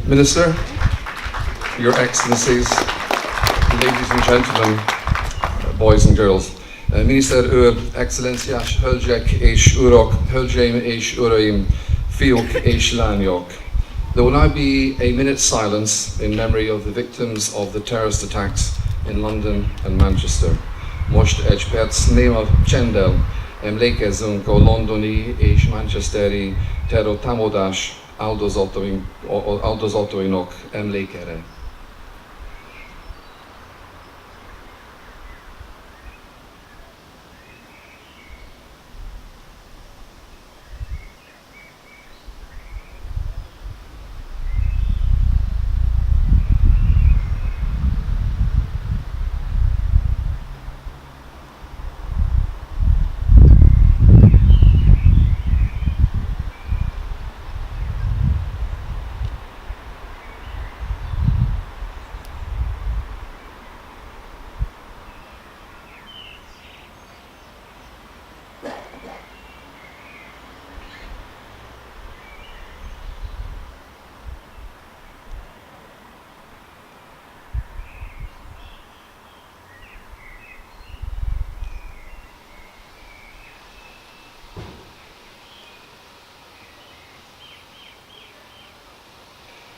Minister, Your Excellencies, ladies and gentlemen, boys and girls. Miniszter úr, excellenciás hölgyek és urak, hölgyeim és uraim, fiúk és lányok. There will now be a minute's silence in memory of the victims of the terrorist attacks in London and Manchester. Most egy perc néma csenddel emlékezzünk a londoni és manchesteri terrortámadás áldozatainak emlékére.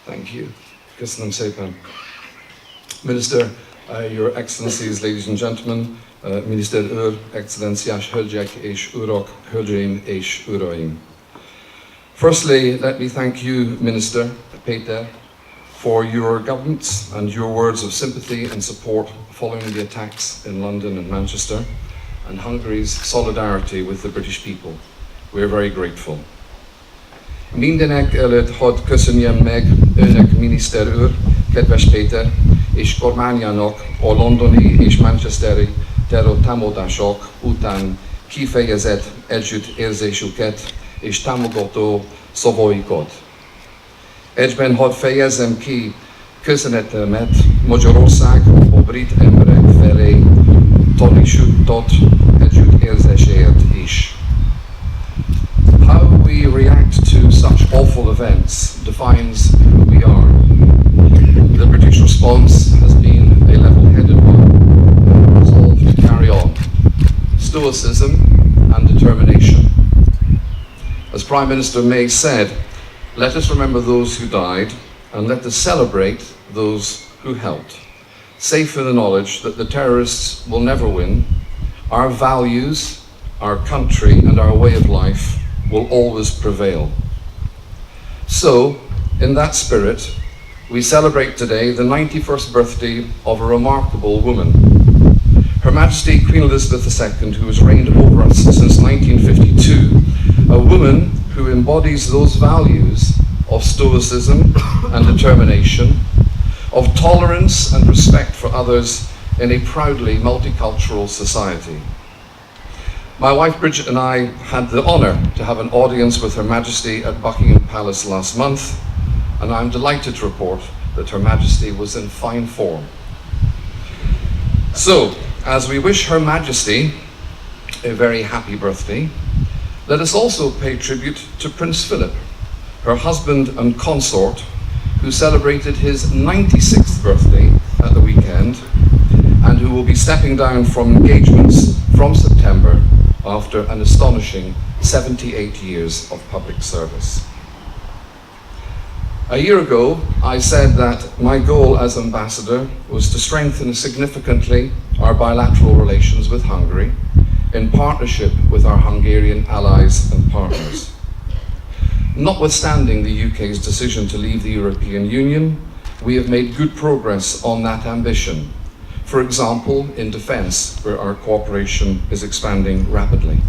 Thank you. Köszönöm szépen. Minister, Your Excellencies, ladies and gentlemen, Miniszter úr, excellenciás hölgyek és urak, hölgyeim és uraim. Firstly, let me thank you, Minister Peter, for your governments and your words of sympathy and support following the attacks in London and Manchester, and Hungary's solidarity with the British people. We are very grateful. Mindenek előtt hadd köszönjem meg önök, miniszter úr, kedves Péter, és kormányának a londoni és manchesteri terrortámadások után kifejezett együttérzésüket és támogató szavaikat. Egyben hadd fejezzem ki köszönetemet Magyarország a brit emberek felé tanúsított együttérzésért is. How we react to such awful events defines who we are. The British response has been a level-headed one, resolved to carry on, stoicism and determination. As Prime Minister May said, let us remember those who died and let us celebrate those who helped, safe in the knowledge that the terrorists will never win. Our values, our country and our way of life will always prevail. So, in that spirit, we celebrate today the 91st birthday of a remarkable woman, Her Majesty Queen Elizabeth II, who has reigned over us since 1952, a woman who embodies those values of stoicism and determination, of tolerance and respect for others in a proudly multicultural society. My wife Bridget and I had the honour to have an audience with Her Majesty at Buckingham Palace last month, and I'm delighted to report that Her Majesty was in fine form. So, as we wish Her Majesty a very happy birthday, let us also pay tribute to Prince Philip, her husband and consort, who celebrated his 96th birthday at the weekend, and who will be stepping down from engagements from September after an astonishing 78 years of public service. A year ago, I said that my goal as ambassador was to strengthen significantly our bilateral relations with Hungary in partnership with our Hungarian allies and partners. Notwithstanding the UK's decision to leave the European Union, we have made good progress on that ambition. For example, in defence, where our cooperation is expanding rapidly.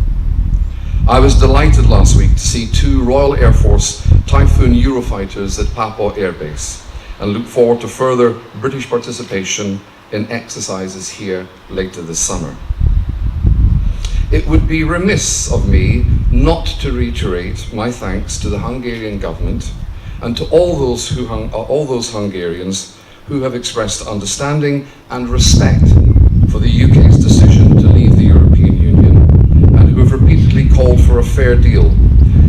I was delighted last week to see 2 Royal Air Force Typhoon Eurofighters at Papua Air Base and look forward to further British participation in exercises here later this summer. It would be remiss of me not to reiterate my thanks to the Hungarian government and to all those Hungarians who have expressed understanding and respect for the UK's decision to leave the European Union and who have repeatedly called for a fair deal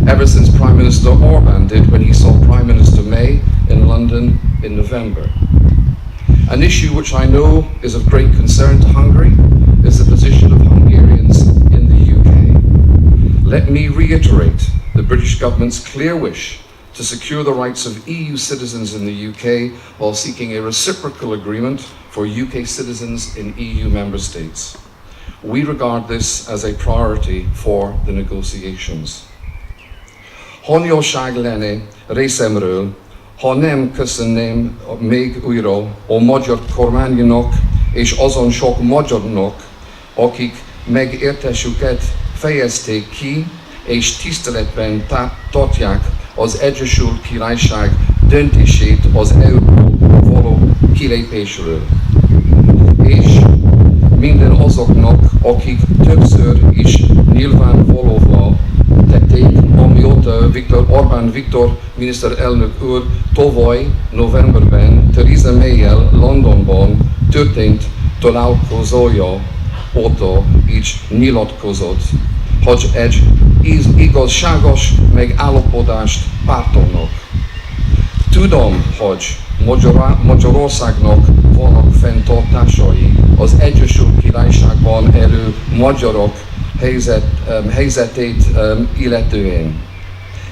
ever since Prime Minister Orbán did when he saw Prime Minister May in London in November. An issue which I know is of great concern to Hungary is the position of Hungarians in the UK. Let me reiterate the British government's clear wish to secure the rights of EU citizens in the UK while seeking a reciprocal agreement for UK citizens in EU member states. We regard this as a priority for the negotiations. Honyolság lenne részemről, ha nem köszönném még újra a magyar kormánynak és azon sok magyarnak, akik megértésüket fejezték ki, és tiszteletben tartják az Egyesült Királyság döntését az EU-ból való kilépésről. És minden azoknak, akik többször is nyilvánvalóvá tették, amióta Orbán Viktor miniszterelnök úr tavaly novemberben Theresa May-jel Londonban történt találkozója óta így nyilatkozott, hogy egy igazságos megállapodást pártolnak. Tudom, hogy Magyarországnak vannak fenntartásai az Egyesült Királyságban élő magyarok helyzetét illetően.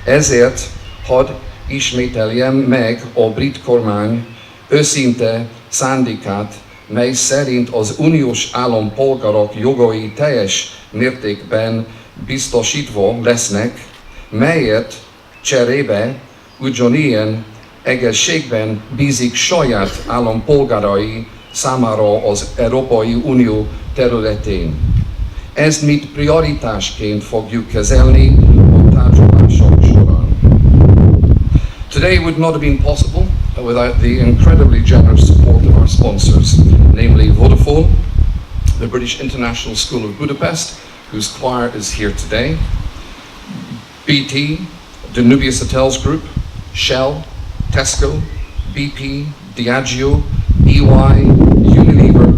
Ezért hadd ismételjem meg a brit kormány őszinte szándékát, mely szerint az uniós állampolgárok jogai teljes mértékben biztosítva lesznek, melyet cserébe ugyanilyen egészségben bízik saját állampolgárai számára az Európai Unió területén. Ezt mi prioritásként fogjuk kezelni a tárgyalások során. Today would not have been possible without the incredibly generous support of our sponsors, namely Vodafone, the British International School of Budapest, whose choir is here today, BT, Danubius Hotels Group, Shell, Tesco, BP, Diageo, EY, Unilever,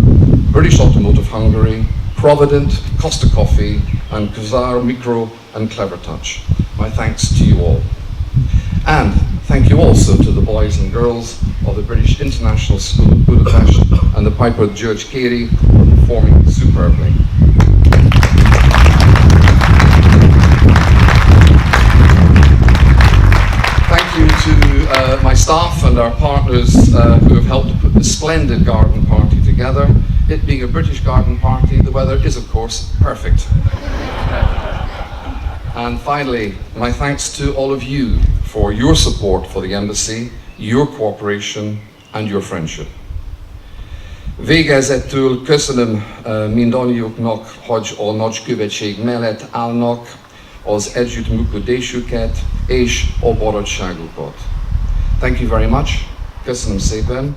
British Automotive Hungary, Provident, Costa Coffee, and Kazar Micro and Clevertouch. My thanks to you all. And thank you also to the boys and girls of the British International School of Budapest and the piper George Carey for performing superbly. Thank you to my staff and our partners who have helped to put this splendid garden party together. It being a British garden party, the weather is of course perfect. And finally, my thanks to all of you for your support for the embassy, your cooperation and your friendship. Végezetül köszönöm mindannyiuknak, hogy a nagykövetség mellett állnak, az együttműködésüket és a barátságukat. Thank you very much. Köszönöm szépen.